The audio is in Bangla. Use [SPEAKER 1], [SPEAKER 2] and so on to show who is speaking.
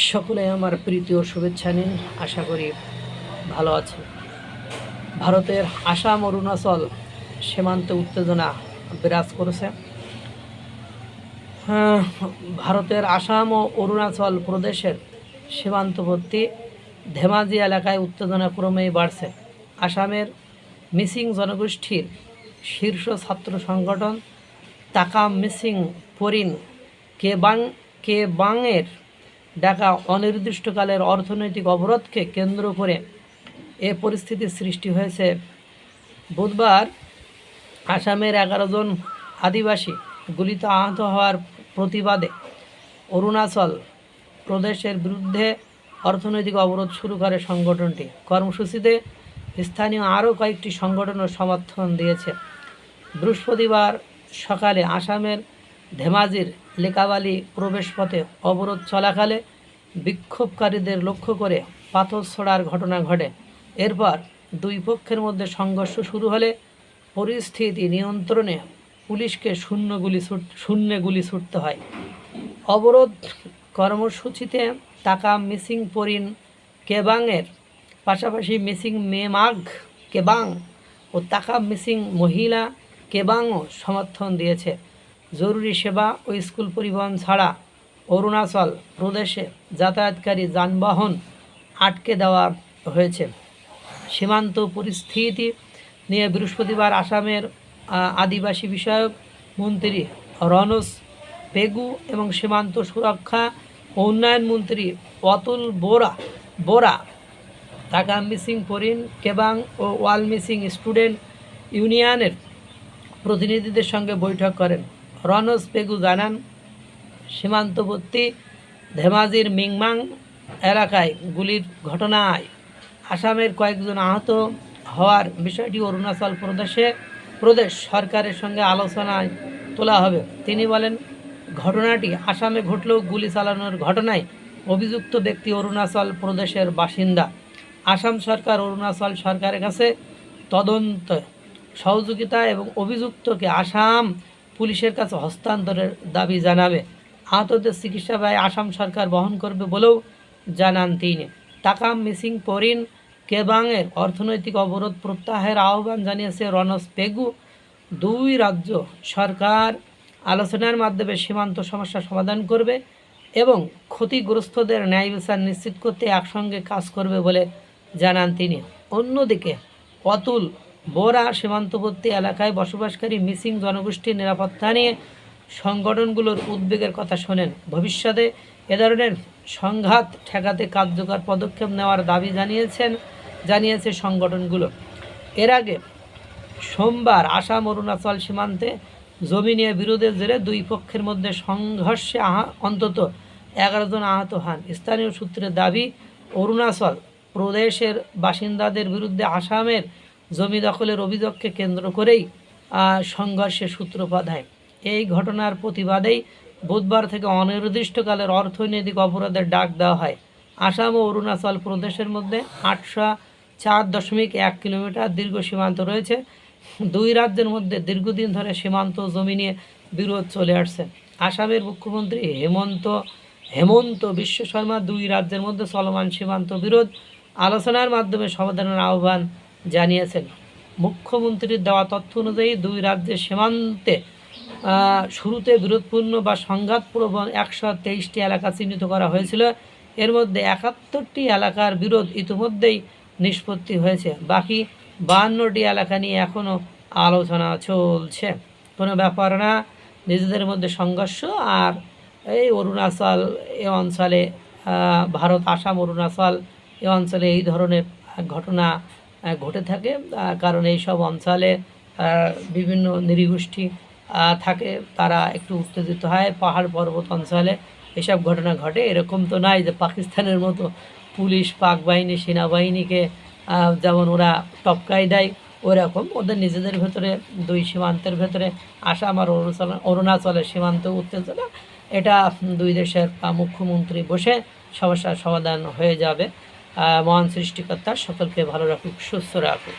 [SPEAKER 1] সকলে আমার প্রীতি ও শুভেচ্ছা নিন। আশা করি ভালো আছে। ভারতের আসাম অরুণাচল সীমান্তে উত্তেজনা বিরাজ করেছে। ভারতের আসাম ও অরুণাচল প্রদেশের সীমান্তবর্তী ধেমাজি এলাকায় উত্তেজনা ক্রমেই বাড়ছে। আসামের মিসিং জনগোষ্ঠীর শীর্ষ ছাত্র সংগঠন তাকাম মিসিং পরিন কেবাংয়ের ডাকা অনির্দিষ্টকালের অর্থনৈতিক অবরোধকে কেন্দ্র করে এ পরিস্থিতির সৃষ্টি হয়েছে। বুধবার আসামের 11 জন আদিবাসী গুলিতে আহত হওয়ার প্রতিবাদে অরুণাচল প্রদেশের বিরুদ্ধে অর্থনৈতিক অবরোধ শুরু করে সংগঠনটি। কর্মসূচিতে স্থানীয় আরও কয়েকটি সংগঠনও সমর্থন দিয়েছে। বৃহস্পতিবার সকালে আসামের ধেমাজির লেকাবালি প্রবেশপথে অবরোধ চলাকালে বিক্ষোভকারীদের লক্ষ্য করে পাথর ছোড়ার ঘটনা ঘটে। এরপর দুই পক্ষের মধ্যে সংঘর্ষ শুরু হলে পরিস্থিতি নিয়ন্ত্রণে পুলিশকে শূন্য গুলি ছুটতে হয়। অবরোধ কর্মসূচিতে তাকাম মিসিং পরিন কেবাংয়ের পাশাপাশি মিসিং মেমাগ কেবাং ও তাকাম মিসিং মহিলা কেবাংও সমর্থন দিয়েছে। জরুরি সেবা ও স্কুল পরিবহন ছাড়া অরুণাচল প্রদেশে যাতায়াতকারী যানবাহন আটকে দেওয়া হয়েছে। সীমান্ত পরিস্থিতি নিয়ে বৃহস্পতিবার আসামের আদিবাসী বিষয়ক মন্ত্রী রনজ পেগু এবং সীমান্ত সুরক্ষা ও উন্নয়ন মন্ত্রী অতুল বোরা তাকাম মিসিং পরিন কেবাং ও ওয়াল মিসিং স্টুডেন্ট ইউনিয়নের প্রতিনিধিদের সঙ্গে বৈঠক করেন। রনজ পেগু জানান, সীমান্তবর্তী ধেমাজির মিংমাং এলাকায় গুলির ঘটনায় আসামের কয়েকজন আহত হওয়ার বিষয়টি অরুণাচল প্রদেশ সরকারের সঙ্গে আলোচনায় তোলা হবে। তিনি বলেন, ঘটনাটি আসামে ঘটলেও গুলি চালানোর ঘটনায় অভিযুক্ত ব্যক্তি অরুণাচল প্রদেশের বাসিন্দা। আসাম সরকার অরুণাচল সরকারের কাছে তদন্ত সহযোগিতা এবং অভিযুক্তকে আসাম পুলিশের কাছে হস্তান্তরের দাবি জানাবে। আহতদের চিকিৎসা ব্যয় আসাম সরকার বহন করবে বলেও জানান তিনি। তাকাম মিসিং পরিন কেবাংয়ের অর্থনৈতিক অবরোধ প্রত্যাহারের আহ্বান জানিয়েছে রনজ পেগু। দুই রাজ্য সরকার আলোচনার মাধ্যমে সীমান্ত সমস্যা সমাধান করবে এবং ক্ষতিগ্রস্তদের ন্যায় বিচার নিশ্চিত করতে একসঙ্গে কাজ করবে বলে জানান তিনি। অন্যদিকে অতুল বোরা সীমান্তবর্তী এলাকায় বসবাসকারী মিসিং জনগোষ্ঠীর নিরাপত্তা নিয়ে সংগঠনগুলোর উদ্বেগের কথা শোনেন। ভবিষ্যতে এ ধরনের সংঘাত ঠেকাতে কার্যকর পদক্ষেপ নেওয়ার দাবি জানিয়েছে সংগঠনগুলো। এর আগে সোমবার আসাম অরুণাচল সীমান্তে জমি নিয়ে বিরোধের জেরে দুই পক্ষের মধ্যে সংঘর্ষে অন্তত 11 জন আহত হন। স্থানীয় সূত্রের দাবি, অরুণাচল প্রদেশের বাসিন্দাদের বিরুদ্ধে আসামের জমি দখলের অভিযোগকে কেন্দ্র করেই সংঘর্ষের সূত্রপাত হয়। এই ঘটনার প্রতিবাদেই বুধবার থেকে অনির্দিষ্টকালের অর্থনৈতিক অবরোধের ডাক দেওয়া হয়। আসাম ও অরুণাচল প্রদেশের মধ্যে 804.1 কিলোমিটার দীর্ঘ সীমান্ত রয়েছে। দুই রাজ্যের মধ্যে দীর্ঘদিন ধরে সীমান্ত জমি নিয়ে বিরোধ চলে আসছে। আসামের মুখ্যমন্ত্রী হেমন্ত বিশ্ব শর্মা দুই রাজ্যের মধ্যে চলমান সীমান্ত বিরোধ আলোচনার মাধ্যমে সমাধানের আহ্বান জানিয়েছেন। মুখ্যমন্ত্রীর দেওয়া তথ্য অনুযায়ী দুই রাজ্যের সীমান্তে শুরুতে বিরোধপূর্ণ বা সংঘাতপ্রবণ 123টি এলাকা চিহ্নিত করা হয়েছিল। এর মধ্যে 71টি এলাকার বিরোধ ইতিমধ্যেই নিষ্পত্তি হয়েছে। বাকি 52টি এলাকা নিয়ে এখনও আলোচনা চলছে। কোনো ব্যাপার না, নিজেদের মধ্যে সংঘর্ষ। আর এই অরুণাচল এ অঞ্চলে ভারত আসাম অরুণাচল এ অঞ্চলে এই ধরনের ঘটনা ঘটে থাকে, কারণ এই সব অঞ্চলে বিভিন্ন নৃগোষ্ঠী থাকে, তারা একটু উত্তেজিত হয়। পাহাড় পর্বত অঞ্চলে এসব ঘটনা ঘটে। এরকম তো নয় যে পাকিস্তানের মতো পুলিশ পাক বাহিনী সেনাবাহিনীকে যেমন ওরা টপকাই দেয়, ওরকম ওদের নিজেদের ভেতরে দুই সীমান্তের ভেতরে আসাম আর অরুণাচলের সীমান্ত উত্তেজনা, এটা দুই দেশের মুখ্যমন্ত্রী বসে সমস্যার সমাধান হয়ে যাবে। মহান সৃষ্টিকর্তা সকলকে ভালো রাখুক, সুস্থ রাখুক।